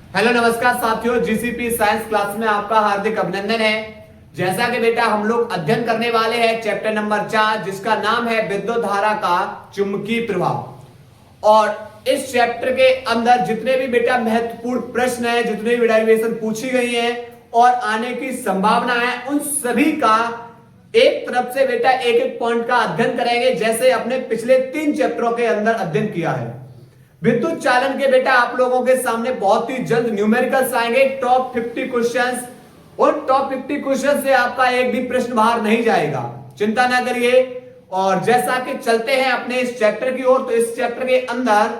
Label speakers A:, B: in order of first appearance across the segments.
A: Hello नमस्कार साथियों, GCP science class में आपका हार्दिक अभिनंदन है। जैसा कि बेटा हम लोग अध्ययन करने वाले हैं चैप्टर नंबर 4, जिसका नाम है विद्युत धारा का चुंबकीय प्रभाव। और इस चैप्टर के अंदर जितने भी बेटा महत्वपूर्ण प्रश्न है, जितने भी डेरिवेशन पूछी गई है और आने की संभावना है, उन सभी का एक तरफ से बेटा एक एक पॉइंट का अध्ययन करेंगे, जैसे अपने पिछले 3 चैप्टरों के अंदर अध्ययन किया है। विद्युत चालन के बेटा आप लोगों के सामने बहुत ही जल्द न्यूमेरिकल्स आएंगे, टॉप 50 क्वेश्चंस। और टॉप 50 क्वेश्चन से आपका एक भी प्रश्न बाहर नहीं जाएगा, चिंता ना करिए। और जैसा कि चलते हैं अपने इस चैप्टर की ओर, तो इस चैप्टर के अंदर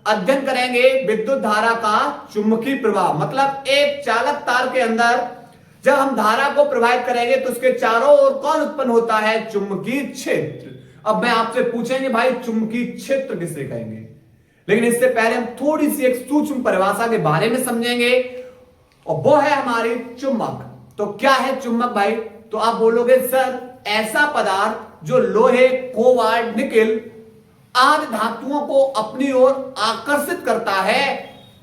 A: अध्ययन करेंगे विद्युत धारा का चुंबकीय प्रभाव। मतलब एक चालक तार के अंदर जब हम धारा को प्रवाहित करेंगे तो उसके चारों ओर कौन उत्पन्न होता है? चुंबकीय क्षेत्र। अब मैं आपसे पूछेंगे भाई चुंबकीय क्षेत्र किसे कहेंगे, लेकिन इससे पहले हम थोड़ी सी एक सूक्ष्म परिभाषा के बारे में समझेंगे, और वो है हमारी चुंबक। तो क्या है चुंबक भाई? तो आप बोलोगे सर ऐसा पदार्थ जो लोहे, कोबाल्ट, निकेल आदि धातुओं को अपनी ओर आकर्षित करता है,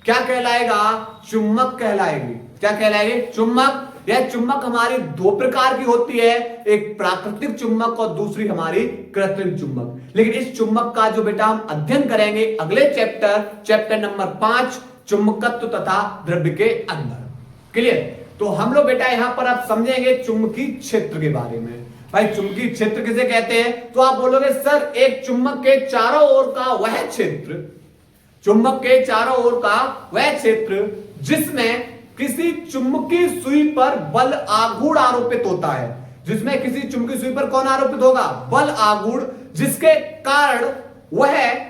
A: क्या कहलाएगा? चुंबक कहलाएगी। क्या कहलाएगी? चुंबक। यह चुंबक हमारी 2 प्रकार की होती है, एक प्राकृतिक चुंबक और दूसरी हमारी कृत्रिम चुंबक। लेकिन इस चुंबक का जो बेटा हम अध्ययन करेंगे अगले चैप्टर नंबर 5, चुंबकत्व तथा द्रव्य के अंदर। क्लियर? तो हम लोग बेटा यहां पर आप समझेंगे चुंबकीय क्षेत्र के बारे में। भाई चुंबकीय क्षेत्र किसे कहते हैं? तो आप बोलोगे सर एक चुंबक के चारों ओर का वह क्षेत्र, चुंबक के चारों ओर का वह क्षेत्र जिसमें किसी चुंबकीय सुई पर बल आघूर्ण आरोपित होता है। जिसमें किसी चुंबकीय सुई पर कौन आरोपित होगा? बल आघूर्ण, जिसके कारण वह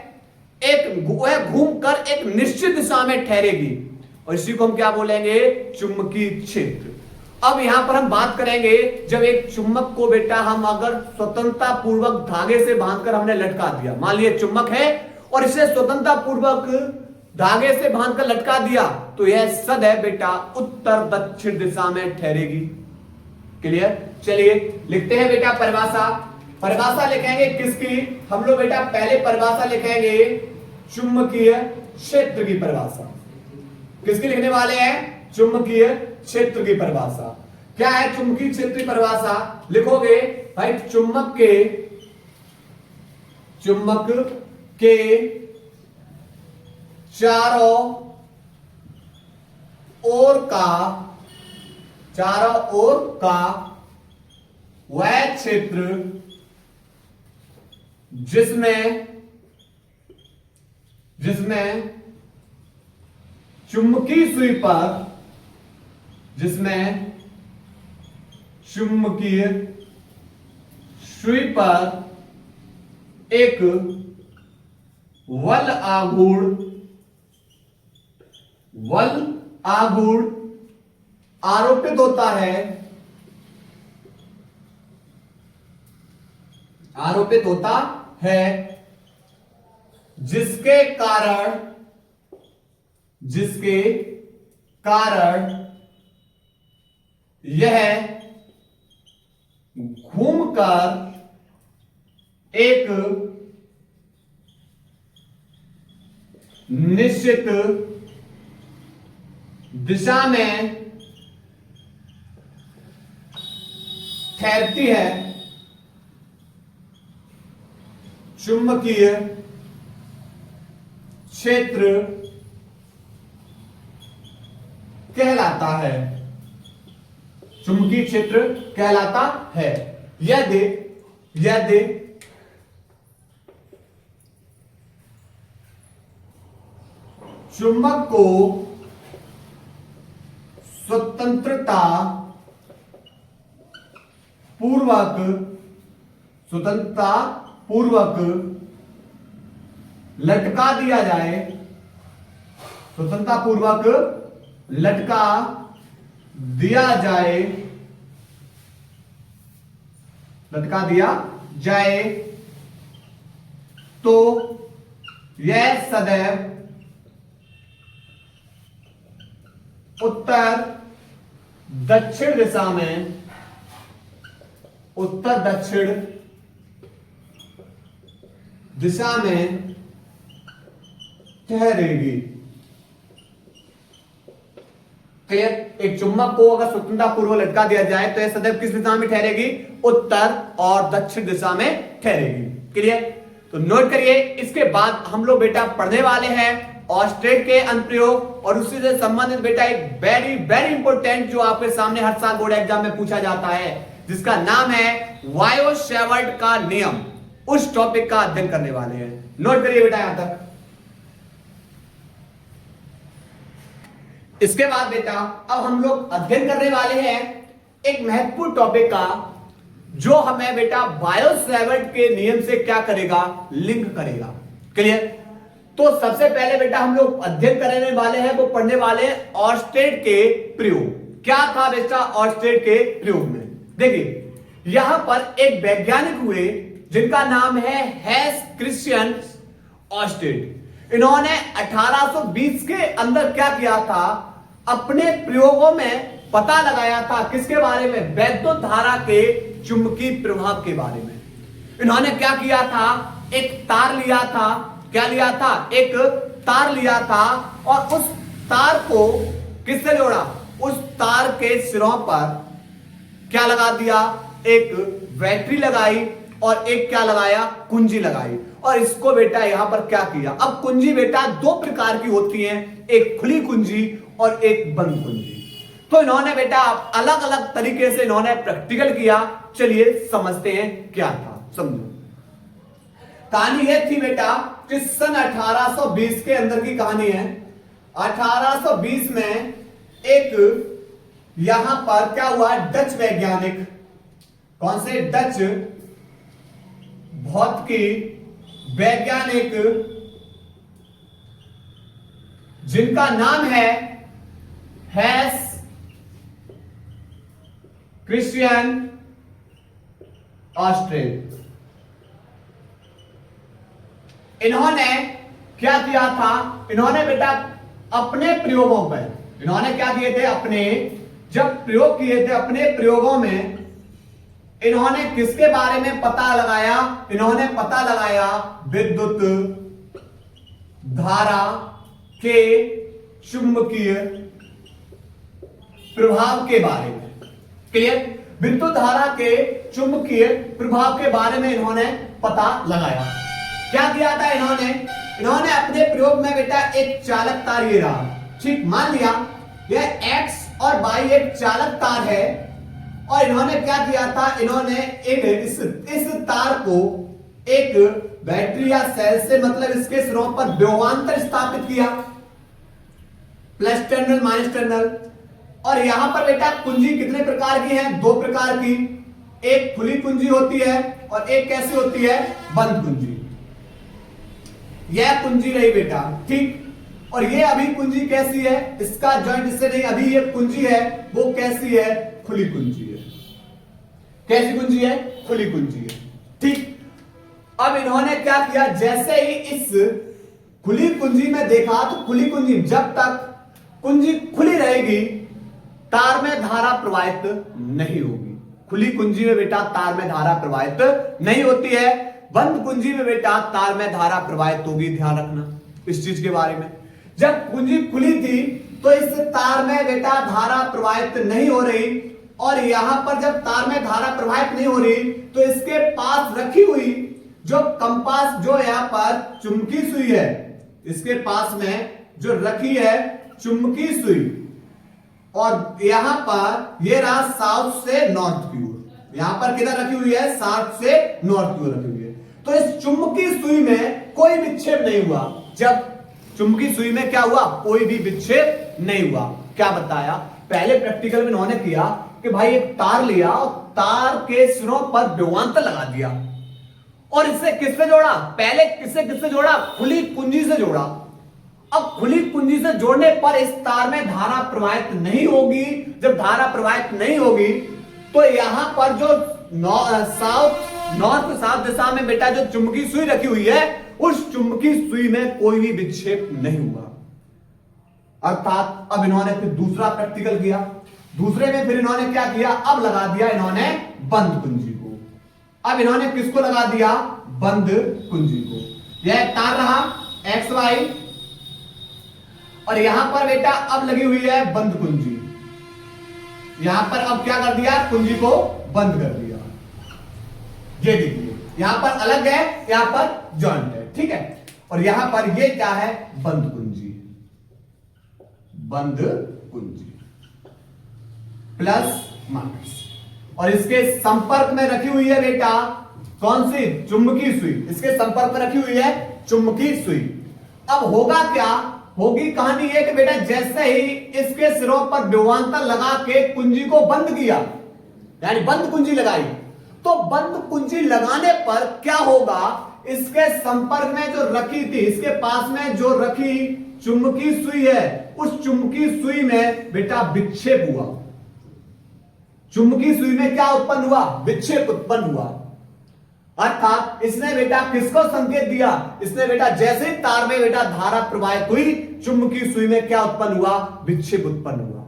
A: घूमकर एक निश्चित दिशा में ठहरेगी, और इसी को हम क्या बोलेंगे? चुंबकीय क्षेत्र। अब यहां पर हम बात करेंगे, जब एक चुंबक को बेटा हम अगर स्वतंत्रता पूर्वक धागे से बांधकर हमने लटका दिया, मान लिया चुंबक है और इसे स्वतंत्रता पूर्वक धागे से बांधकर लटका दिया, तो यह सदैव बेटा उत्तर दक्षिण दिशा में ठहरेगी। क्लियर? चलिए लिखते हैं बेटा परिभाषा। परिभाषा लिखेंगे किसकी? हम लोग बेटा पहले परिभाषा लिखेंगे चुंबकीय क्षेत्र की परिभाषा। किसकी लिखने वाले हैं? चुंबकीय क्षेत्र की परिभाषा। क्या है चुंबकीय क्षेत्र की परिभाषा? लिखोगे भाई चुंबक के चारों ओर का वह क्षेत्र जिसमें चुंबकीय सुई पर एक वल आघूर्ण आरोपित होता है, जिसके कारण यह घूमकर एक निश्चित दिशा में ठहरती है। चुंबकीय क्षेत्र कहलाता है। चुंबकीय क्षेत्र कहलाता है यदि चुंबक को स्वतंत्रता पूर्वक लटका दिया जाए, तो यह सदैव उत्तर दक्षिण दिशा में ठहरेगी। क्लियर? एक चुंबक को अगर स्वतंत्रता पूर्वक लटका दिया जाए तो यह सदैव किस दिशा में ठहरेगी? उत्तर और दक्षिण दिशा में ठहरेगी। क्लियर? तो नोट करिए। इसके बाद हम लोग बेटा पढ़ने वाले हैं ऑस्टेट के अनुप्रयोग और उससे से संबंधित बेटा एक वेरी वेरी इंपॉर्टेंट जो आपके सामने हर साल बोर्ड एग्जाम में पूछा जाता है, जिसका नाम है वायो-सैवर्ट का नियम। उस टॉपिक का अध्ययन करने वाले हैं। नोट करिए बेटा यहां तक। इसके बाद बेटा अब हम लोग अध्ययन करने वाले हैं एक महत्वपूर्ण टॉपिक का, जो हमें बेटा वायो-सैवर्ट के नियम से क्या करेगा? लिंक करेगा। क्लियर? तो सबसे पहले बेटा हम लोग अध्ययन करने वाले हैं, वो पढ़ने वाले हैं ऑर्स्टेड के प्रयोग। क्या था बेटा ऑर्स्टेड के प्रयोग में? देखिए यहां पर एक वैज्ञानिक हुए जिनका नाम है हैंस क्रिश्चियन ऑर्स्टेड। इन्होंने 1820 के अंदर क्या किया था? अपने प्रयोगों में पता लगाया था किसके बारे में? वैद्युत धारा के चुंबकीय प्रभाव के बारे में। इन्होंने क्या किया था? एक तार लिया था। क्या लिया था? एक तार लिया था और उस तार को किससे जोड़ा? उस तार के सिरों पर क्या लगा दिया? एक बैटरी लगाई और एक क्या लगाया? कुंजी लगाई। और इसको बेटा यहां पर क्या किया? अब कुंजी बेटा दो प्रकार की होती हैं, एक खुली कुंजी और एक बंद कुंजी। तो इन्होंने बेटा अलग अलग तरीके से इन्होंने प्रैक्टिकल किया। चलिए समझते हैं क्या था। समझो कहानी यह थी बेटा कि सन 1820 के अंदर की कहानी है। 1820 में एक यहां पर क्या हुआ? डच वैज्ञानिक, कौन से? डच भौतिकी वैज्ञानिक जिनका नाम है हैंस क्रिश्चियन ऑर्स्टेड। इन्होंने क्या किया था? इन्होंने बेटा अपने प्रयोगों पर, इन्होंने क्या किए थे? अपने जब प्रयोग किए थे अपने प्रयोगों में इन्होंने किसके बारे में पता लगाया? इन्होंने पता लगाया विद्युत धारा के चुंबकीय प्रभाव के बारे में। क्लियर? विद्युत धारा के चुंबकीय प्रभाव के बारे में इन्होंने पता लगाया। क्या किया था इन्होंने? इन्होंने अपने प्रयोग में बेटा एक चालक तार ये रहा, ठीक? मान लिया यह X और Y एक चालक तार है और इन्होंने क्या किया था? इन्होंने इस तार को एक बैटरी या सेल से, मतलब इसके सिरों पर विभवांतर स्थापित किया, प्लस टर्मिनल माइनस टर्मिनल। और यहां पर बेटा कुंजी कितने प्रकार की है? दो प्रकार की। एक खुली कुंजी होती है और एक कैसी होती है? बंद कुंजी। यह कुंजी रही बेटा, ठीक? और ये अभी कुंजी कैसी है? इसका जॉइंट इससे नहीं, अभी ये कुंजी है वो कैसी है? खुली कुंजी है। कैसी कुंजी है? खुली कुंजी है, ठीक? अब इन्होंने क्या किया? जैसे ही इस खुली कुंजी में देखा तो खुली कुंजी, जब तक कुंजी खुली रहेगी तार में धारा प्रवाहित नहीं होगी। खुली कुंजी में बेटा तार में धारा प्रवाहित नहीं होती है, बंद कुंजी में बेटा तार में धारा प्रवाहित होगी। ध्यान रखना इस चीज के बारे में। जब कुंजी खुली थी तो इस तार में बेटा धारा प्रवाहित नहीं हो रही, और यहां पर जब तार में धारा प्रवाहित नहीं हो रही तो इसके पास रखी हुई जो कंपास, जो यहां पर चुंबकीय सुई है, इसके पास में जो रखी है चुंबकीय सुई, और यहां पर ये रहा साउथ से नॉर्थ की ओर। यहां पर किधर रखी हुई है? साउथ से नॉर्थ की ओर रखी हुई है। तो इस चुंबकीय सुई में कोई विक्षेप नहीं हुआ। जब चुंबकीय सुई में क्या हुआ? कोई भी विक्षेप नहीं हुआ। क्या बताया? पहले प्रैक्टिकल में इन्होंने किया कि भाई एक तार लिया और तार के सिरों पर विभवांतर लगा दिया और इससे किससे जोड़ा? पहले किससे जोड़ा? खुली कुंजी से जोड़ा। अब खुली कुंजी से जोड़ने पर इस तार में धारा प्रवाहित नहीं होगी। जब धारा प्रवाहित नहीं होगी तो यहां पर जो नॉर्थ साउथ दिशा में बेटा जो चुंबकीय सुई रखी हुई है, उस चुंबकीय सुई में कोई भी विक्षेप नहीं हुआ। अर्थात अब इन्होंने फिर दूसरा प्रैक्टिकल किया। दूसरे में फिर इन्होंने क्या किया? अब लगा दिया इन्होंने बंद कुंजी को। अब इन्होंने किसको लगा दिया? बंद कुंजी को। यह तार रहा XY और यहां पर बेटा अब लगी हुई है बंद कुंजी। यहां पर अब क्या कर दिया, कुंजी को बंद कर दिया। ये देखिए यहां पर अलग है, यहां पर जॉइंट है, ठीक है। और यहां पर ये क्या है, बंद कुंजी, बंद कुंजी प्लस माइनस। और इसके संपर्क में रखी हुई है बेटा कौन सी, चुंबकीय सुई। इसके संपर्क में रखी हुई है चुंबकीय सुई। अब होगा क्या, होगी कहानी ये कि बेटा जैसे ही इसके सिरों पर विभवांतर लगा के कुंजी को बंद किया, यानी बंद कुंजी लगाई, तो बंद कुंजी लगाने पर क्या होगा, इसके संपर्क में जो रखी थी, इसके पास में जो रखी चुंबकीय सुई है, उस चुंबकीय सुई में बेटा विक्षेप हुआ। चुंबकीय सुई में क्या उत्पन्न हुआ, विक्षेप उत्पन्न हुआ। अर्थात इसने बेटा किसको संकेत दिया, इसने बेटा जैसे ही तार में बेटा धारा प्रवाहित हुई, चुंबकीय सुई में क्या उत्पन्न हुआ, विक्षेप उत्पन्न हुआ।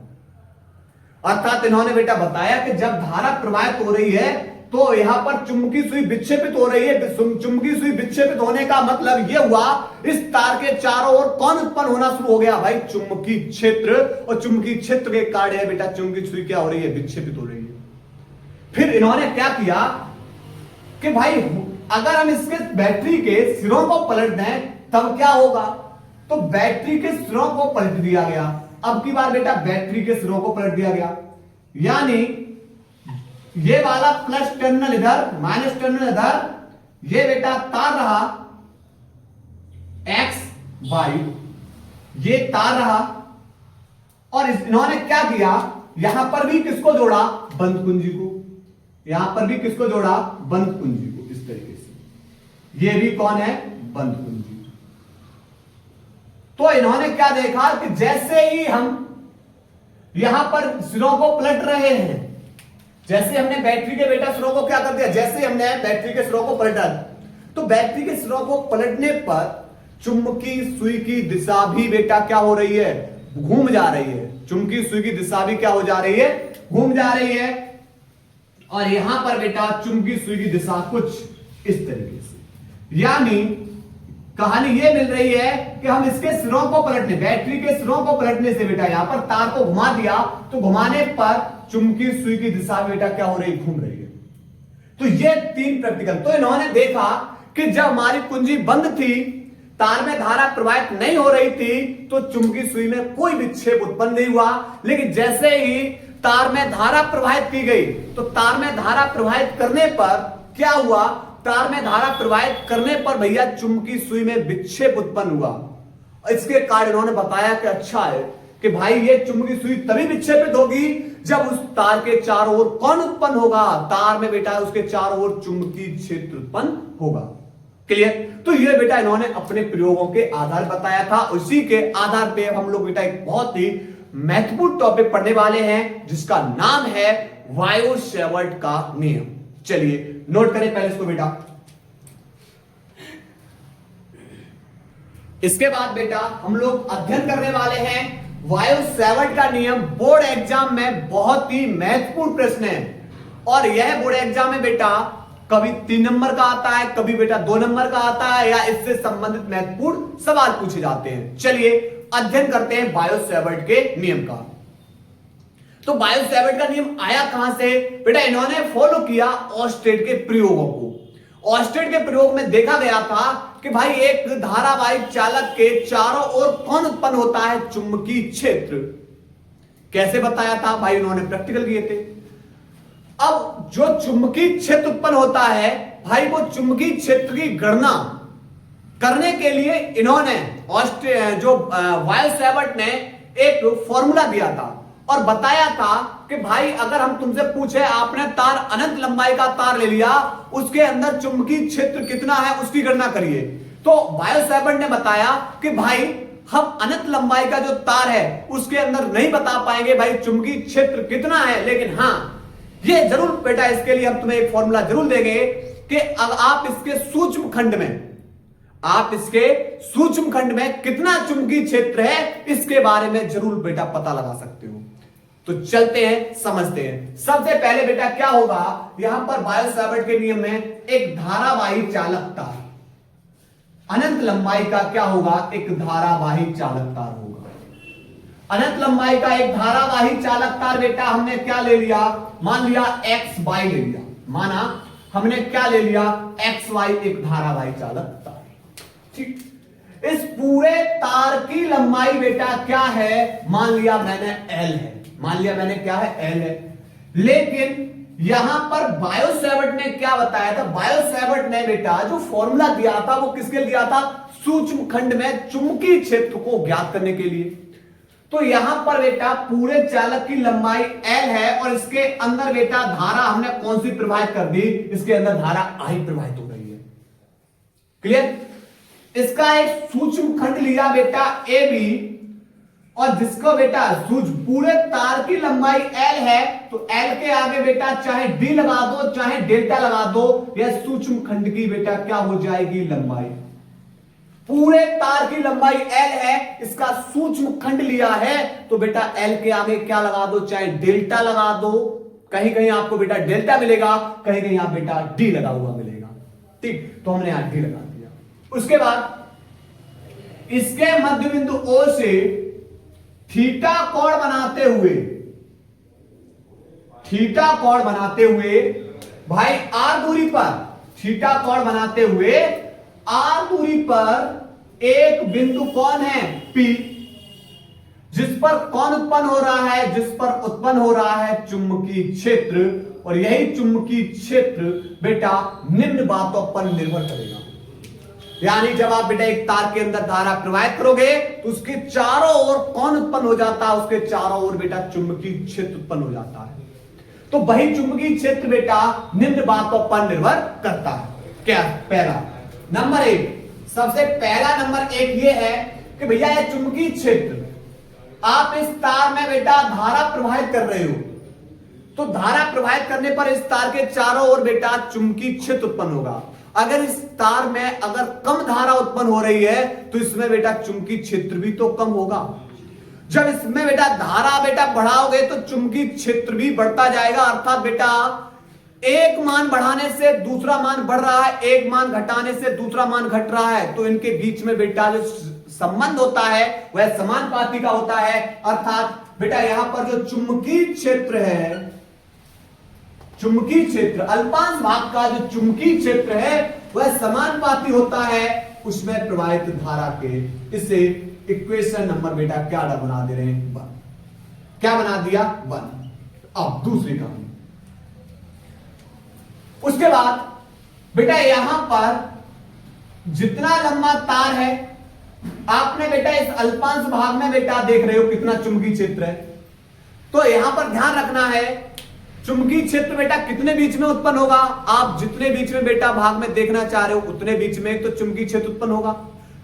A: अर्थात इन्होंने बेटा बताया कि जब धारा प्रवाहित हो रही है तो यहां पर चुंबकीय सुई विक्षेपित हो रही है। चुंबकीय सुई विक्षेपित होने का मतलब यह हुआ, इस तार के चारों ओर कौन उत्पन्न होना शुरू हो गया, भाई चुंबकीय क्षेत्र। और चुंबकीय क्षेत्र के कारण बेटा चुंबकीय सुई क्या हो रही है, विक्षेपित हो रही है। फिर इन्होंने क्या किया कि भाई अगर हम इसके बैटरी के सिरों को पलट दें तब क्या होगा, तो बैटरी के सिरों को पलट दिया गया। अब की बार बेटा बैटरी के सिरों को पलट दिया गया, यानी ये वाला प्लस टर्मिनल इधर, माइनस टर्मिनल इधर, ये बेटा तार रहा एक्स वाई, ये तार रहा। और इन्होंने क्या किया, यहां पर भी किसको जोड़ा, बंद कुंजी को, यहां पर भी किसको जोड़ा, बंद कुंजी को, इस तरीके से। ये भी कौन है, बंद कुंजी। तो इन्होंने क्या देखा कि जैसे ही हम यहां पर सिरों को पलट रहे हैं, जैसे हमने बैटरी के बेटा सिरों को क्या कर दिया, जैसे हमने बैटरी के सिरों को पलटा, तो बैटरी के सिरों को पलटने पर चुंबकीय सुई की दिशा भी बेटा क्या हो रही है, घूम जा रही है। चुंबकीय सुई की दिशा भी क्या हो जा रही है, घूम जा रही है। और यहां पर बेटा चुंबकीय सुई की दिशा कुछ इस तरीके से, यानी कहानी ये मिल रही है कि हम इसके सिरों को पलटने, बैटरी के सिरों को पलटने से बेटा यहां पर तार को घुमा दिया, तो घुमाने पर चुंबकीय सुई की दिशा बेटा क्या हो रही, घूम रही है। तो ये तीन प्रैक्टिकल। तो इन्होंने देखा कि जब हमारी कुंजी बंद थी, तार में धारा प्रवाहित नहीं हो रही थी, तो चुंबकीय सुई में कोई विक्षेप उत्पन्न नहीं हुआ। लेकिन जैसे ही तार में धारा प्रवाहित की गई, तो तार में धारा प्रवाहित करने पर क्या हुआ, तार में धारा प्रवाहित करने पर भैया चुंबकीय सुई में विक्षेप उत्पन्न हुआ। इसके कारण इन्होंने बताया कि अच्छा है कि भाई ये चुंबकीय सुई तभी विक्षेपित होगी जब उस तार के चारों ओर कौन उत्पन्न होगा, तार में बेटा उसके चारों ओर चुंबकीय क्षेत्र उत्पन्न होगा। क्लियर। तो ये बेटा इन्होंने अपने प्रयोगों के आधार बताया था, उसी के आधार पे हम लोग बेटा एक बहुत ही महत्वपूर्ण टॉपिक पढ़ने वाले हैं जिसका नाम है वायो-सैवर्ट का नियम। चलिए नोट करें पहले इसको बेटा। इसके बाद बेटा हम लोग अध्ययन करने वाले हैं वायो-सैवर्ट का नियम। बोर्ड एग्जाम में बहुत ही महत्वपूर्ण प्रश्न है, और यह बोर्ड एग्जाम में बेटा कभी 3 नंबर का आता है, कभी बेटा 2 नंबर का आता है, या इससे संबंधित महत्वपूर्ण सवाल पूछे जाते हैं। चलिए अध्ययन करते हैं वायो-सैवर्ट के नियम का। तो वायो-सैवर्ट का नियम आया कहां से बेटा, इन्होंने फॉलो किया ऑस्टेड के प्रयोगों को। ऑस्टेड के प्रयोग में देखा गया था कि भाई एक धारावाहिक चालक के चारों ओर कौन उत्पन्न होता है, चुंबकीय क्षेत्र। कैसे बताया था भाई, इन्होंने प्रैक्टिकल किए थे। अब जो चुंबकीय क्षेत्र उत्पन्न होता है भाई, वो चुंबकीय क्षेत्र की गणना करने के लिए इन्होंने जो वायो-सैवर्ट ने एक फॉर्मूला दिया था और बताया था कि भाई अगर हम तुमसे पूछे, आपने तार अनंत लंबाई का तार ले लिया, उसके अंदर चुंबकीय क्षेत्र कितना है उसकी गणना करिए। तो वायो-सैवर्ट ने बताया कि भाई हम अनंत लंबाई का जो तार है उसके अंदर नहीं बता पाएंगे भाई चुंबकीय क्षेत्र कितना है, लेकिन हां ये जरूर बेटा इसके लिए हम तुम्हें एक फॉर्मूला जरूर देंगे कि अब आप इसके सूक्ष्म खंड में, आप इसके सूक्ष्म खंड में कितना चुंबकीय क्षेत्र है इसके बारे में जरूर बेटा पता लगा सकते हो। तो चलते हैं समझते हैं। सबसे पहले बेटा क्या होगा, यहां पर वायो-सैवर्ट के नियम में एक धारावाही चालक तार, अनंत लंबाई का क्या होगा, एक धारावाही चालक तार होगा। अनंत लंबाई का एक धारावाही चालक तार बेटा हमने क्या ले लिया, मान लिया एक्स वाई ले लिया, माना हमने क्या ले लिया, एक्स वाई एक धारावाही चालक तार। ठीक, इस पूरे तार की लंबाई बेटा क्या है, मान लिया मैंने एल है, मान लिया मैंने क्या है, एल है। लेकिन यहां पर बायोसेवर्ट ने क्या बताया था, बायोसेवर्ट ने बेटा जो फॉर्मूला दिया था वो किसके लिए दिया था, सूक्ष्म खंड में चुंबकीय क्षेत्र को ज्ञात करने के लिए। तो यहां पर बेटा पूरे चालक की लंबाई एल है और इसके अंदर बेटा धारा हमने कौन सी प्रवाहित कर दी, इसके अंदर धारा आई प्रवाहित हो रही है। क्लियर? इसका एक सूक्ष्म खंड लिया बेटा ए बी, और जिसको बेटा पूरे तार की लंबाई एल है, तो एल के आगे बेटा चाहे डी लगा दो चाहे डेल्टा लगा दो, यह सूक्ष्म खंड की बेटा क्या हो जाएगी, लंबाई। पूरे तार की लंबाई एल है, इसका सूक्ष्म खंड लिया है, तो बेटा एल के आगे क्या लगा दो, चाहे डेल्टा लगा दो, कहीं कहीं आपको बेटा डेल्टा मिलेगा, कहीं कहीं आप बेटा डी लगा हुआ मिलेगा। ठीक, तो हमने यहां डी लगा दिया। उसके बाद इसके मध्य बिंदु ओ से थीटा कोण बनाते हुए भाई आर दूरी पर, थीटा कोण बनाते हुए आर दूरी पर एक बिंदु कौन है, पी, जिस पर कौन उत्पन्न हो रहा है, जिस पर उत्पन्न हो रहा है चुंबकीय क्षेत्र, और यही चुंबकीय क्षेत्र बेटा निम्न बातों पर निर्भर करेगा। यानी जब आप बेटा एक तार के अंदर धारा प्रवाहित करोगे तो उसके चारों ओर कौन उत्पन्न हो जाता है, उसके चारों ओर बेटा चुंबकीय क्षेत्र उत्पन्न हो जाता है। तो वही चुंबकीय क्षेत्र बेटा निम्न बातों पर निर्भर करता है। क्या? पहला नंबर एक, सबसे पहला नंबर एक ये है कि भैया ये चुंबकीय क्षेत्र, आप इस तार में बेटा धारा प्रवाहित कर रहे हो, तो धारा प्रवाहित करने पर इस तार के चारों ओर बेटा चुंबकीय क्षेत्र उत्पन्न होगा। अगर इस तार में अगर कम धारा उत्पन्न हो रही है तो इसमें बेटा चुंबकीय क्षेत्र भी तो कम होगा। जब इसमें बेटा धारा बेटा बढ़ाओगे तो चुंबकीय क्षेत्र भी बढ़ता जाएगा, अर्थात बेटा एक मान बढ़ाने से दूसरा मान बढ़ रहा है, एक मान घटाने से दूसरा मान घट रहा है, तो इनके बीच में बेटा जो संबंध होता है वह समानुपाती का होता है। अर्थात बेटा यहां पर जो चुंबकीय क्षेत्र है, चुंबकीय क्षेत्र अल्पांश भाग का जो चुंबकीय क्षेत्र है वह समानुपाती होता है उसमें प्रवाहित धारा के। इसे इक्वेशन नंबर बेटा क्या बना दे रहे हैं, 1। क्या बना दिया, 1। अब दूसरी कहानी, उसके बाद बेटा यहां पर जितना लंबा तार है, आपने बेटा इस अल्पांश भाग में बेटा देख रहे हो कितना चुंबकीय क्षेत्र है, तो यहां पर ध्यान रखना है चुंबकीय क्षेत्र बेटा कितने बीच में उत्पन्न होगा, आप जितने बीच में बेटा भाग में देखना चाह रहे हो उतने बीच में तो चुंबकीय क्षेत्र उत्पन्न होगा।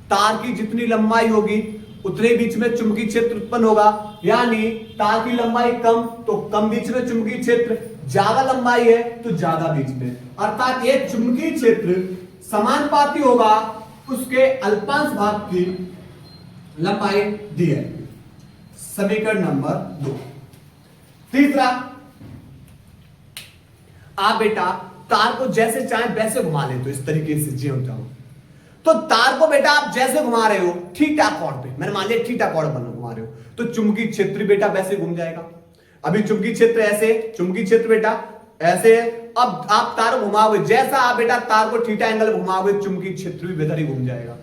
A: तार की जितनी लंबाई होगी उतने बीच में चुंबकीय क्षेत्र उत्पन्न होगा, यानी तार की लंबाई कम तो कम बीच में चुंबकीय क्षेत्र, ज्यादा लंबाई है तो ज्यादा बीच में, अर्थात ये चुंबकीय क्षेत्र समानुपाती होगा उसके अल्पांश भाग की लंबाई दी है। समीकरण नंबर 2। तीसरा, आप बेटा तार को जैसे चाहे वैसे घुमा ले, तो इस तरीके से जी जाओ, तो तार को बेटा आप जैसे घुमा रहे हो थीटा कोण पे, मैंने मान लिया थीटा कोण पर घुमा रहे हो, तो चुंबकीय क्षेत्र बेटा वैसे घूम जाएगा। अभी चुंबकीय क्षेत्र ऐसे, चुंबकीय क्षेत्र बेटा ऐसे है, अब आप तार घुमाओगे, जैसा आप बेटा तार को थीटा एंगल घुमाओगे चुंबकीय क्षेत्र भी बेहतर ही घूम जाएगा।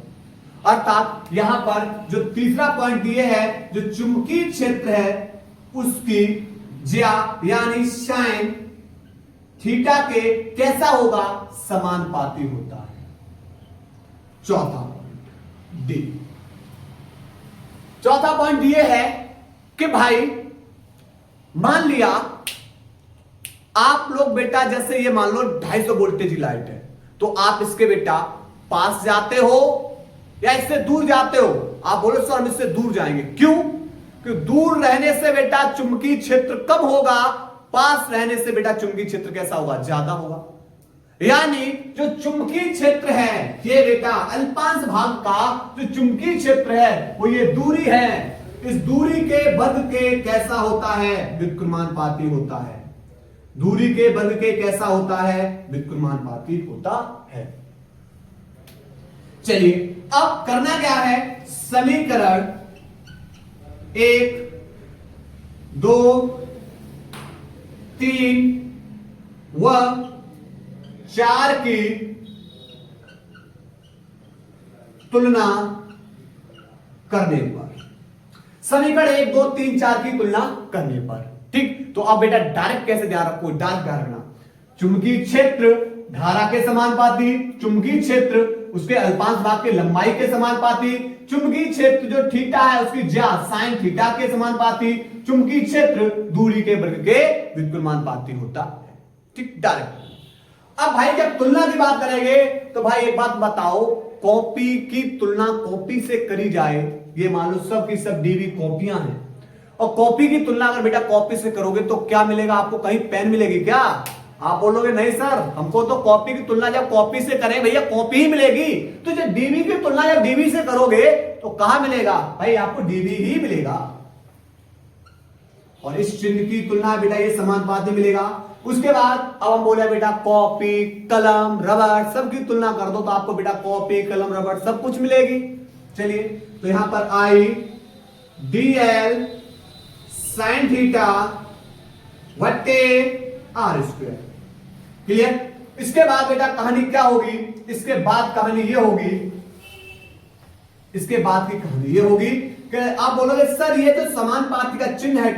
A: अर्थात यहां पर जो तीसरा पॉइंट दिए है, जो चुंबकीय क्षेत्र है उसकी ज्या यानी साइन थीटा के कैसा होगा, समानुपाती होता है। चौथा पॉइंट डी, चौथा पॉइंट ये है कि भाई मान लिया आप लोग बेटा जैसे ये मान लो 250 वोल्टेज लाइट है, तो आप इसके बेटा पास जाते हो या इससे दूर जाते हो, आप बोलो सर हम इससे दूर जाएंगे, क्यों? क्योंकि दूर रहने से बेटा चुंबकीय क्षेत्र कम होगा, पास रहने से बेटा चुंबकीय क्षेत्र कैसा होगा, ज्यादा होगा। यानी जो चुंबकीय क्षेत्र है ये बेटा अल्पांश भाग का जो चुंबकीय क्षेत्र है वो ये दूरी है, इस दूरी के वर्ग के कैसा होता है, व्युत्क्रमानुपाती होता है। दूरी के वर्ग के कैसा होता है, व्युत्क्रमानुपाती होता है। चलिए अब करना क्या है, समीकरण 1 2 3 व 4 की तुलना करने पर, समीकरण 1 2 3 4 की तुलना करने पर। ठीक, तो अब बेटा डायरेक्ट कैसे ध्यान रखो, डायरेक्ट ध्यान रखना, चुंबकीय क्षेत्र धारा के समानुपाती, चुंबकीय क्षेत्र उसके अल्पांश भाग के लंबाई के समानुपाती, चुंबकीय क्षेत्र जो थीटा है उसकी ज्या साइन थीटा के समानुपाती, चुंबकीय क्षेत्र दूरी के वर्ग के व्युत्क्रमानुपाती होता है। ठीक, डायरेक्ट। अब भाई जब तुलना की बात करेंगे तो भाई एक बात बताओ, कॉपी की तुलना कॉपी से करी जाए, ये मान लो सब की सब डीबी कॉपियां हैं, और कॉपी की तुलना अगर बेटा कॉपी से करोगे तो क्या मिलेगा आपको, कहीं पेन मिलेगी क्या? आप बोलोगे नहीं सर, हमको तो कॉपी की तुलना जब कॉपी से करें भैया कॉपी ही मिलेगी। तो जब डीबी की तुलना जब डीबी से करोगे तो कहां मिलेगा भाई, आपको डीबी ही मिलेगा। और इस चिन्ह की तुलना बेटा ये समानुपाती मिलेगा। उसके बाद अब हम बोले बेटा कॉपी कलम रबड़ सब की तुलना कर दो तो आपको बेटा कॉपी कलम रबड़ सब कुछ मिलेगी। चलिए, तो यहां पर आई डी एल साइन थीटा बट्टे आर स्क्वायर। क्लियर? इसके बाद बेटा कहानी क्या होगी, इसके बाद कहानी ये होगी, इसके बाद की कहानी ये होगी कि आप बोलोगे सर ये तो समानुपाती का चिन्ह है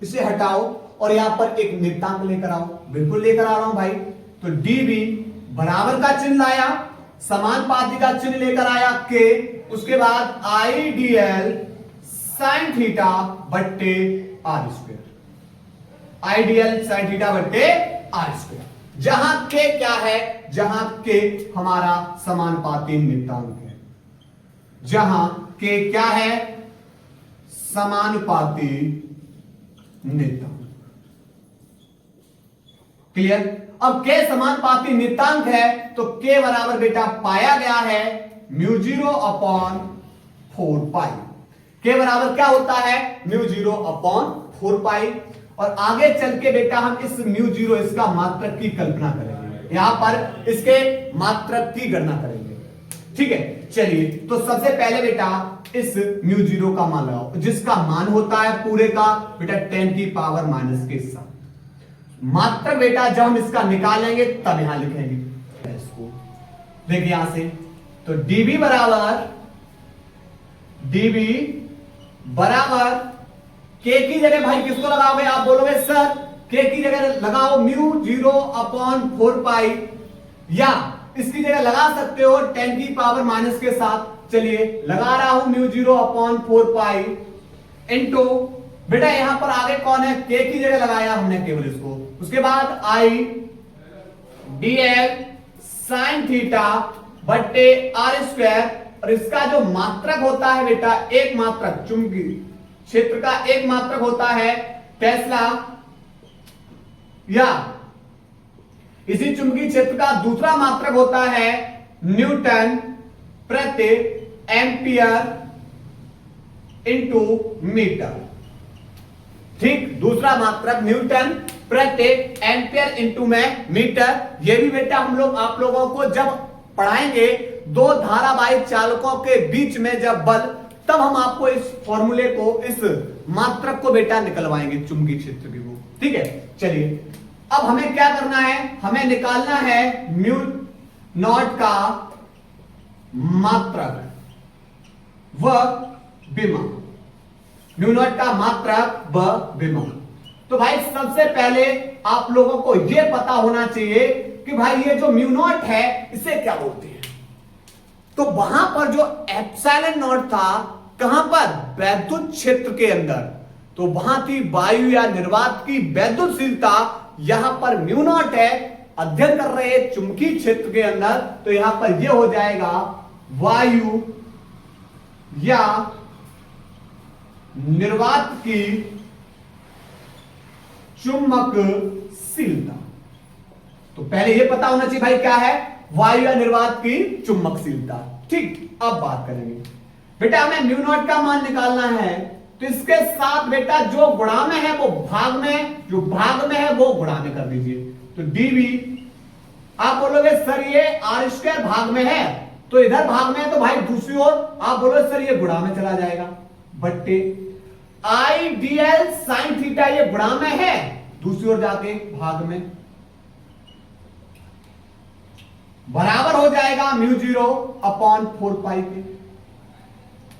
A: इसे हटाओ और यहां पर एक नियतांक लेकर आओ। बिल्कुल लेकर आ रहा हूं भाई। तो डीबी बराबर का चिन्ह लाया, समानुपाती का चिन्ह लेकर आया के, उसके बाद I D L sine theta बट्टे R square, ideal sine theta बट्टे आर स्क्वायर, जहां के क्या है, जहां के हमारा समानुपाती नियतांक है, जहां के क्या है, समानुपाती नियतांक। क्लियर? अब के समानुपाती नियतांक है तो के बराबर बेटा पाया गया है म्यू 0 अपॉन 4 पाई। के बराबर क्या होता है, म्यू 0 अपॉन 4 पाई। और आगे चल के बेटा हम इस म्यू 0 इसका मात्रक की कल्पना करेंगे, यहां पर इसके मात्रक की गणना करेंगे। ठीक है, चलिए तो सबसे पहले बेटा इस म्यू 0 का मान लगाओ, जिसका मान होता है पूरे का बेटा 10 की पावर माइनस के साथ। मात्रक बेटा जब हम इसका निकालेंगे तब यहां लिखेंगे इसको। देखिए यहां से तो डीबी बराबर के की जगह भाई किसको लगाओगे, आप बोलोगे सर के की जगह लगाओ म्यू 0 अपॉन 4 पाई, या इसकी जगह लगा सकते हो 10 की पावर माइनस के साथ। चलिए लगा रहा हूं म्यू 0 अपॉन 4 पाई इंटू बेटा यहां पर आगे कौन है, के की जगह लगाया हमने केवल इसको। उसके बाद I D L sine theta बट्टे आर स्क्वायर, और इसका जो मात्रक होता है बेटा एक मात्रक, चुंबकीय क्षेत्र का एक मात्रक होता है टेस्ला, या इसी चुंबकीय क्षेत्र का दूसरा मात्रक होता है न्यूटन प्रति एम्पियर इंटू मीटर। ठीक, दूसरा मात्रक न्यूटन प्रति एम्पियर इंटू में मीटर। ये भी बेटा हम लोग आप लोगों को जब पढ़ाएंगे दो धारावाहिक चालकों के बीच में जब बल, तब हम आपको इस फॉर्मूले को, इस मात्रक को बेटा निकलवाएंगे चुंबकीय क्षेत्र की वो। ठीक है, चलिए अब हमें क्या करना है, हमें निकालना है म्यू नॉट का मात्रक व विभव, म्यू नॉट का मात्रक व विभव। तो भाई सबसे पहले आप लोगों को यह पता होना चाहिए कि भाई ये जो म्यू नॉट है इसे क्या बोलते हैं। तो वहां पर जो एप्सिलॉन नॉट था, कहां पर, वैद्युत क्षेत्र के अंदर, तो वहां थी वायु या निर्वात की वैद्युतशीलता, यहां पर म्यू नॉट है, अध्ययन कर रहे हैं चुंबकीय क्षेत्र के अंदर, तो यहां पर यह हो जाएगा वायु या निर्वात की चुंबकशीलता। तो पहले यह पता होना चाहिए भाई क्या है, वायु या निर्वात की चुंबकशीलता। ठीक, अब बात करेंगे बेटा हमें म्यू नॉट का मान निकालना है, तो इसके साथ बेटा जो गुणा में है वो भाग में, जो भाग में है वो गुणा में कर दीजिए। तो डीवी, आप बोलोगे सर ये आर स्क्वायर भाग में है तो इधर भाग में है, तो भाई दूसरी ओर आप बोलोगे सर ये गुणा में चला जाएगा, बट्टे आई D L sine theta theta ये गुणा में है, दूसरी ओर जाके भाग में, बराबर हो जाएगा म्यू 0/4 पाई के।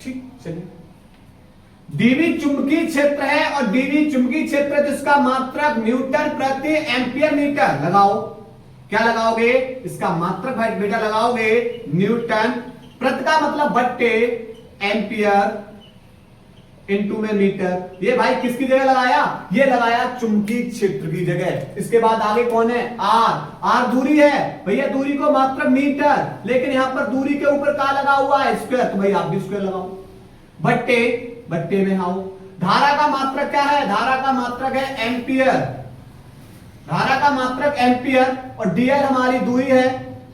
A: ठीक, चलिए डीवी चुंबकीय क्षेत्र है और डीवी चुंबकीय क्षेत्र जिसका मात्रक न्यूटन प्रति एम्पियर मीटर। लगाओ, क्या लगाओगे, इसका मात्रक भाई बेटा लगाओगे न्यूटन प्रति का मतलब बट्टे एम्पियर इनटू में मीटर। ये भाई किसकी जगह लगाया, ये लगाया चुंबकीय क्षेत्र की जगह। इसके बाद आगे कौन है, आर दूरी है भैया, दूरी को मात्रक मीटर, लेकिन यहां पर दूरी के ऊपर क्या लगा हुआ है, स्क्वायर, तो भाई आप भी स्क्वायर लगाओ। बट्टे में आओ। धारा का मात्रक क्या है, धारा का मात्रक है एम्पियर, धारा का मात्रक एम्पियर, और डीएल हमारी दूरी है,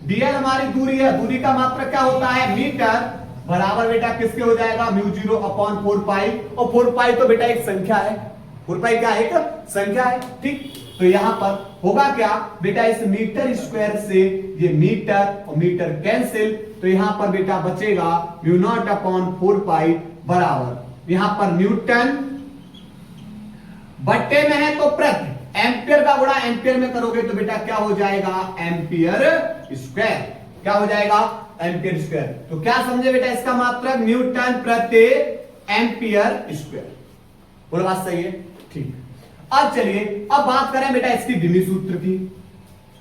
A: डीएल हमारी दूरी है, दूरी का मात्रक क्या होता है मीटर, बराबर बेटा किसके हो जाएगा म्यू 0/4 पाई। और 4 पाई तो बेटा एक संख्या है, 4 पाई क्या है, एक संख्या है। ठीक, तो यहां पर होगा क्या बेटा, इस मीटर स्क्वायर से ये मीटर और मीटर कैंसिल, तो यहां पर बेटा बचेगा म्यू 0/4 पाई बराबर, यहां पर न्यूटन बट्टे में है तो प्रति, एम्पियर का गुणा एम्पियर में करोगे तो बेटा क्या हो जाएगा, एम्पियर स्क्वायर। क्या हो जाएगा, एम्पियर स्क्वायर। तो क्या समझे बेटा, इसका मात्रक न्यूटन प्रति एम्पियर स्क्वायर। बोलो बात सही है, ठीक। अब चलिए अब बात करें बेटा इसकी विमी सूत्र की,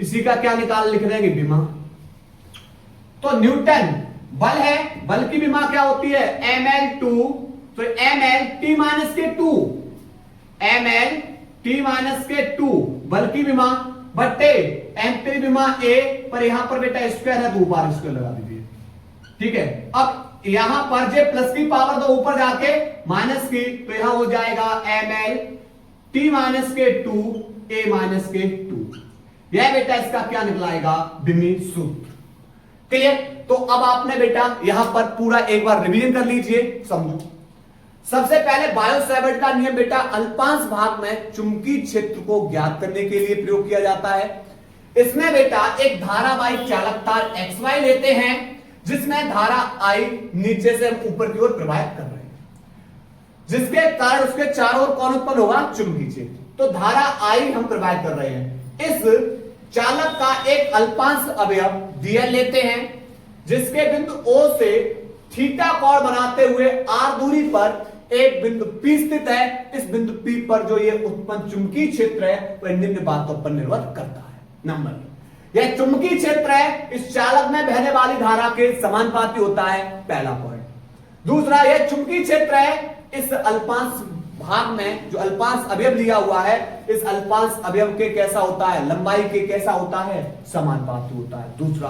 A: इसी का क्या निकाल लिख देंगे, विमा। तो न्यूटन बल है, बल की विमा क्या होती है, ml2, तो ml t-2, ml t-2 बल की विमा बट्टे एम्पियर विमा a, पर यहां पर बेटा स्क्वायर है तो ऊपर स्क्वायर लगा दीजिए। ठीक है, अब यहां पर जे प्लस की पावर तो ऊपर जाके माइनस की, तो यहां हो जाएगा ml t-2 a-2। यह बेटा इसका क्या निकलाएगा, विमी सूत्र। क्लियर। तो अब आपने बेटा यहां पर पूरा एक बार रिवीजन कर लीजिए, समझो। सबसे पहले बायो-सैवर्ट का नियम बेटा अल्पांश भाग में चुंबकीय क्षेत्र को ज्ञात करने के लिए प्रयोग किया जाता है। इसमें बेटा एक धारावाही चालक तार XY लेते हैं, जिसमें धारा I नीचे से ऊपर की ओर प्रवाहित कर रहे हैं, जिसके कारण उसके चारों ओर कौन उत्पन्न होगा, चुंबकीय क्षेत्र। तो धारा I हम प्रवाहित कर रहे हैं, इस चालक का एक अल्पांश अवयव dl लेते हैं, जिसके बिंदु O से थीटा कोण बनाते हुए r दूरी पर एक बिंदु P स्थित है। इस बिंदु P पर जो ये उत्पन्न चुंबकीय क्षेत्र है वह निम्न बातों पर निर्भर करता है। नंबर, यह चुंबकीय क्षेत्र है इस चालक में बहने वाली धारा के समानुपाती होता है, पहला पॉइंट। दूसरा, यह चुंबकीय क्षेत्र है इस अल्पांश भाग में जो अल्पांश अवयव लिया हुआ है, इस अल्पांश अवयव के कैसा होता है, लंबाई के कैसा होता है, समानुपाती होता है। दूसरा,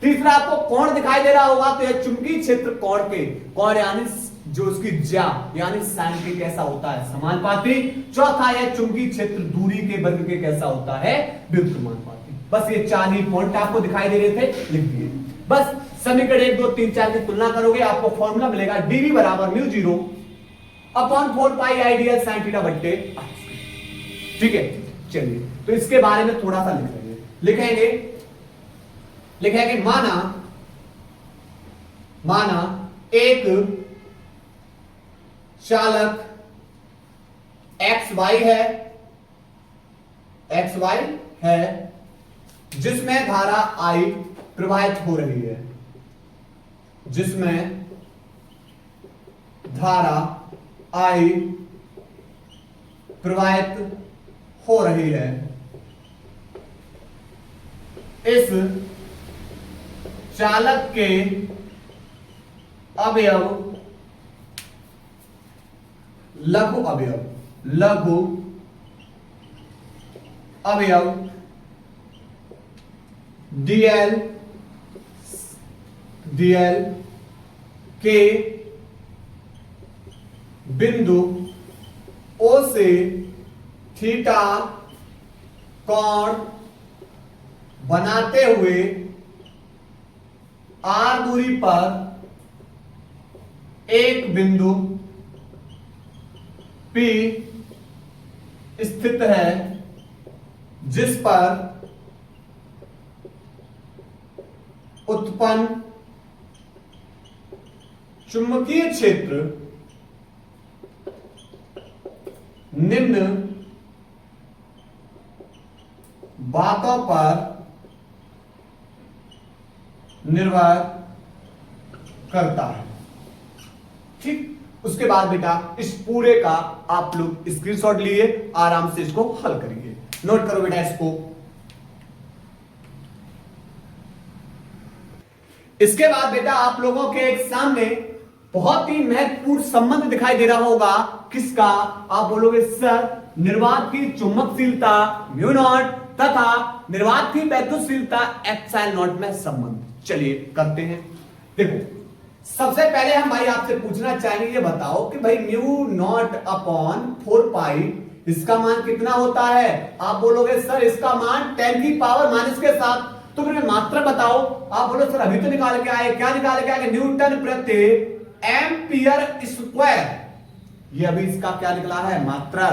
A: तीसरा आपको कोण दिखाई दे रहा होगा, तो यह चुंबकीय क्षेत्र कोण के, कोण यानी जो उसकी ज्या यानी साइन के कैसा होता है, समानुपाती। चौथा, यह चुंबकीय क्षेत्र दूरी के वर्ग के कैसा होता है, व्युत्क्रमानुपाती। बस ये 4 ही पॉइंट आपको दिखाई दे रहे थे, लिख दिए। बस समीकरण 1 2 3 4 की तुलना करोगे, आपको फॉर्मूला मिलेगा dv बराबर म्यू 0/4 पाई आइडियल साइन थीटा बट्टे। ठीक है, चलिए तो इसके बारे में थोड़ा सा लिखेंगे माना एक चालक XY है जिसमें धारा I प्रवाहित हो रही है, जिसमें धारा I प्रवाहित हो रही है। इस चालक के अवयव लघु अवयव dl के बिंदु O से थीटा कोण बनाते हुए r दूरी पर एक बिंदु P स्थित है, जिस पर उत्पन्न चुंबकीय क्षेत्र निम्न बातों पर निर्भर करता है। ठीक, उसके बाद बेटा इस पूरे का आप लोग स्क्रीनशॉट लिए आराम से इसको हल करिए। नोट करो बेटा इसको। इसके बाद बेटा आप लोगों के एग्जाम में बहुत ही महत्वपूर्ण संबंध दिखाई दे रहा होगा। किसका? आप बोलोगे सर निर्वात की चुंबकशीलता म्यू नॉट तथा निर्वात की वैद्युतशीलता एप्सिलॉन नॉट में संबंध। चलिए करते हैं। देखो सबसे पहले हम भाई आपसे पूछना चाहेंगे, ये बताओ कि भाई म्यू नॉट अपॉन 4 पाई इसका मान कितना होता है? आप बोलोगे सर इसका मान 10 की पावर माइनस के साथ। तो फिर मात्रा बताओ। आप बोलो सर अभी तो निकाल के आए। क्या निकाल के आए? न्यूटन प्रति एम्पियर स्क्वायर। ये अभी इसका क्या निकला है? मात्रा।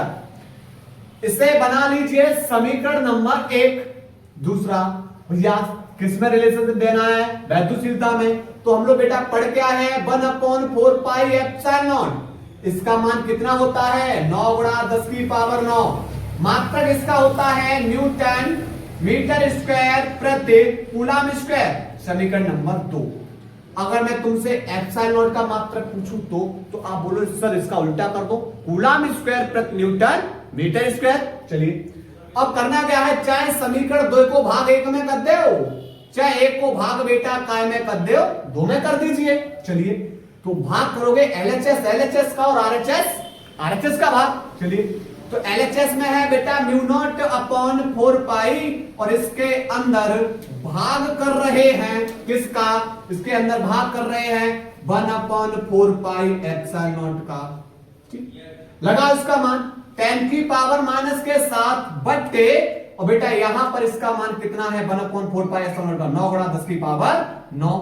A: इसे बना लीजिए समीकरण नंबर 1। दूसरा भैया किसमें रिलेशनशिप देना है? वैद्युतशीलता में। तो हम लोग बेटा पढ़ क्या है? 1/4 पाई एप्सिलॉन नॉट। इसका मान कितना होता है? 9 गुणा 10 की पावर 9। मात्रक इसका होता है न्यूटन मीटर स्क्वायर प्रति कूलम स्क्वायर। समीकरण नंबर 2। अगर मैं तुमसे एप्सिलॉन नॉट का मात्रक पूछूं तो आप बोलो सर इसका उल्टा कर दो, कूलम स्क्वायर प्रति न्यूटन मीटर स्क्वायर। चलिए अब करना क्या है? चाहे समीकरण 2 को भाग 1 में कर दो, चाहे 1 को भाग बेटा काय में कर दो, 2 में कर दीजिए। चलिए तो भाग करोगे एलएचएस का और आरएचएस का भाग। चलिए तो एलएचएस में है बेटा म्यू नॉट अपॉन 4 पाई और इसके अंदर भाग कर रहे हैं किसका? इसके अंदर भाग कर रहे हैं 1/4 पाई एप्सिलॉन नॉट का। ठीक, लगा इसका मान 10 की पावर माइनस के साथ बट्टे और बेटा यहां पर इसका मान कितना है? 1/4 पाई एप्सिलॉन नॉट का 9 गुणा 10 की पावर 9।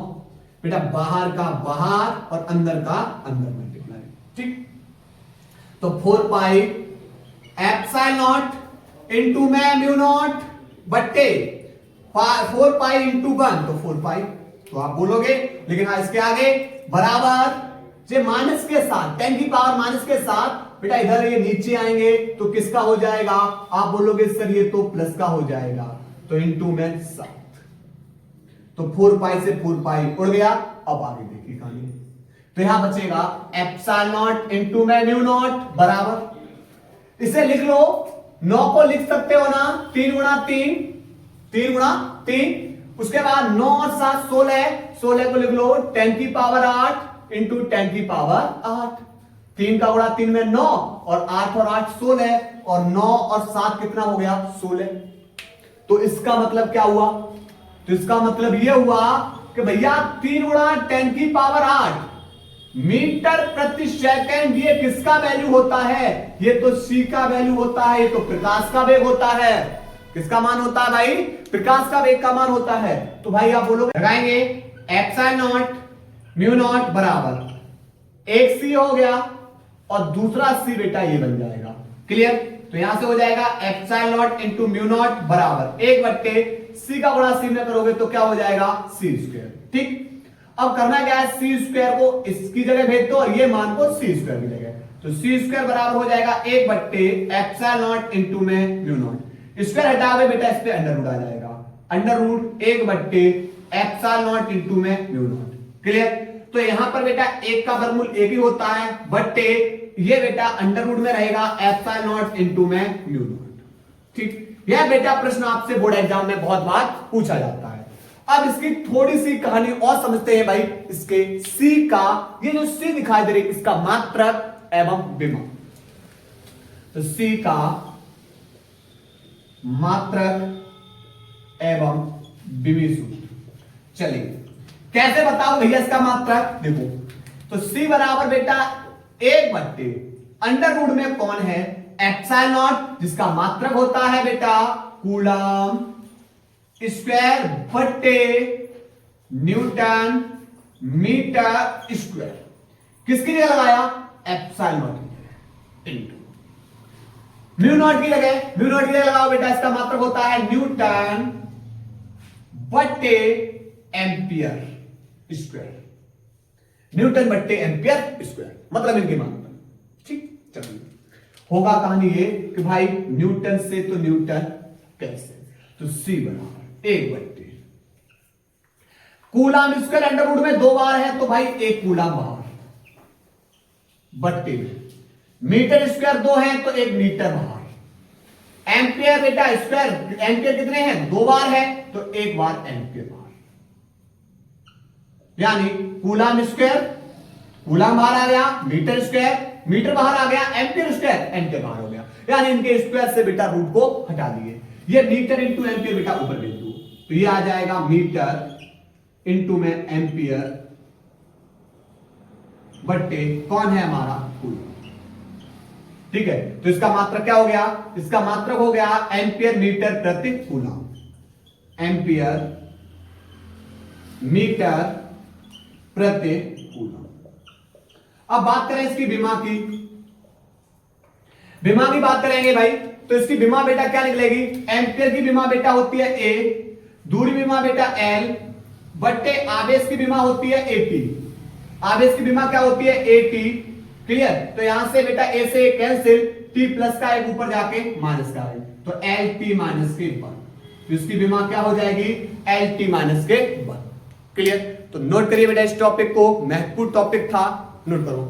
A: बेटा बाहर का बाहर और अंदर का अंदर मल्टीप्लाई। ठीक, तो 4 पाई एप्सिलॉन नॉट इंटू में म्यू नॉट बट्टे 4 पाई इंटू 1 तो 4 पाई। तो आप बोलोगे लेकिन हाँ इसके आगे बराबर जे माइनस के साथ 10 की पावर माइनस के साथ बेटा इधर ये नीचे आएंगे तो किसका हो जाएगा? आप बोलोगे सर ये तो प्लस का हो जाएगा। तो इंटू में 7 तो 4 पाई से 4 पाई उड़ गया। अब आगे देखिए कहानी। तो यहां बचेगा एप्सिलॉन नॉट इंटू में म्यू नॉट बराबर, इसे लिख लो 9 को लिख सकते हो ना 3 गुणा 3। उसके बाद 9 और 7 16 को लिख लो 10 की पावर 8 इंटू 10 की पावर 8। 3 का गुणा 3 में 9 और 8 और 8 16 और 9 और 7 कितना हो गया? 16। तो इसका मतलब क्या हुआ? तो इसका मतलब यह हुआ कि भैया 3 गुणा 10 की पावर 8 मीटर प्रति सेकंड ये किसका वैल्यू होता है? ये तो सी का वैल्यू होता है। ये तो प्रकाश का वेग होता है। किसका मान होता है भाई? प्रकाश का वेग का मान होता है। तो भाई आप बोलोगे लगाएंगे एप्सिलॉन नॉट म्यू नॉट बराबर एक सी हो गया और दूसरा सी बेटा ये बन जाएगा। क्लियर? तो यहां से हो जाएगा epsilon naught into mu naught बराबर 1/, सी का गुणा सी में करोगे तो क्या हो जाएगा? सी स्क्वायर। ठीक, अब करना क्या है? सी स्क्वायर को इसकी जगह भेज दो और ये मान को सी स्क्वायर की जगह। तो सी स्क्वायर बराबर हो जाएगा 1/, एप्सिलॉन नॉट इंटू में म्यू नॉट। स्क्वायर हटाओगे बेटा इस पे अंडर रूट आ जाएगा। Under root 1/, epsilon naught into में म्यू नॉट। क्लियर? तो यहां पर बेटा 1 का वर्गमूल 1 ही होता है बट्टे ये बेटा अंडर रूट में रहेगा एप्सिलॉन नॉट इंटू में म्यू नॉट। ठीक, यह बेटा प्रश्न आपसे बोर्ड एग्जाम में बहुत बार पूछा जाता है। अब इसकी थोड़ी सी कहानी और समझते हैं भाई। इसके सी का ये जो सी दिखाई दे रही इसका मात्रक एवं विभव। तो सी का मात्रक एवं विभव सूत्र। चलिए कैसे बताओ भैया इसका मात्रक? देखो तो सी बराबर बेटा 1/, अंडर रूट में कौन है? एप्सिलॉन नॉट जिसका मात्रक होता है बेटा कूलम स्क्वायर बट्टे न्यूटन मीटर स्क्वायर। किसकी जगह लगाया? Epsilon naught into mu naught की जगह लगाओ बेटा इसका मात्रक होता है न्यूटन बट्टे एम्पियर स्क्वायर। न्यूटन बट्टे एम्पियर स्क्वायर मतलब इनके मात्रक। ठीक, चलिए होगा कहानी ये कि भाई न्यूटन से तो न्यूटन कैसे, तो C बराबर 1/, कूलाम स्क्वायर अंडर रूट में 2 बार है तो भाई 1 कूलाम बाहर बट्टे में, मीटर स्क्वायर 2 है तो 1 मीटर बाहर, एम्पियर बेटा स्क्वायर एम्पियर कितने हैं 2 बार है तो 1 बार एम्पियर बाहर, यानी कूलाम स्क्वायर कूलाम बाहर आ गया, मीटर स्क्वायर मीटर बाहर आ गया, एम्पियर स्क्वायर एम्पियर बाहर हो गया, यानी इनके स्क्वायर से बेटा रूट को हटा दिए, ये मीटर इंटू एम्पियर बेटा ऊपर बिंदु, तो ये आ जाएगा मीटर इंटू में एम्पियर बट्टे कौन है हमारा कूलम। ठीक है, तो इसका मात्रक क्या हो गया, इसका मात्रक हो गया एम्पियर मीटर प्रति कूलम, एम्पियर मीटर प्रति कूलम। अब बात करें इसकी विमा की, विमा की बात करेंगे भाई, तो इसकी विमा बेटा क्या निकलेगी, एम्पियर की विमा बेटा होती है A, दूरी विमा बेटा L बट्टे आवेश की विमा होती है AT, आवेश की विमा क्या होती है AT, क्लियर। तो यहां से बेटा A से कैंसिल, T प्लस का एक ऊपर जाके माइनस का है, तो LT माइनस के 1, तो इसकी विमा क्या हो जाएगी LT माइनस के 1, क्लियर। तो नोट करिए बेटा इस टॉपिक को, महत्वपूर्ण टॉपिक था, नोट करो।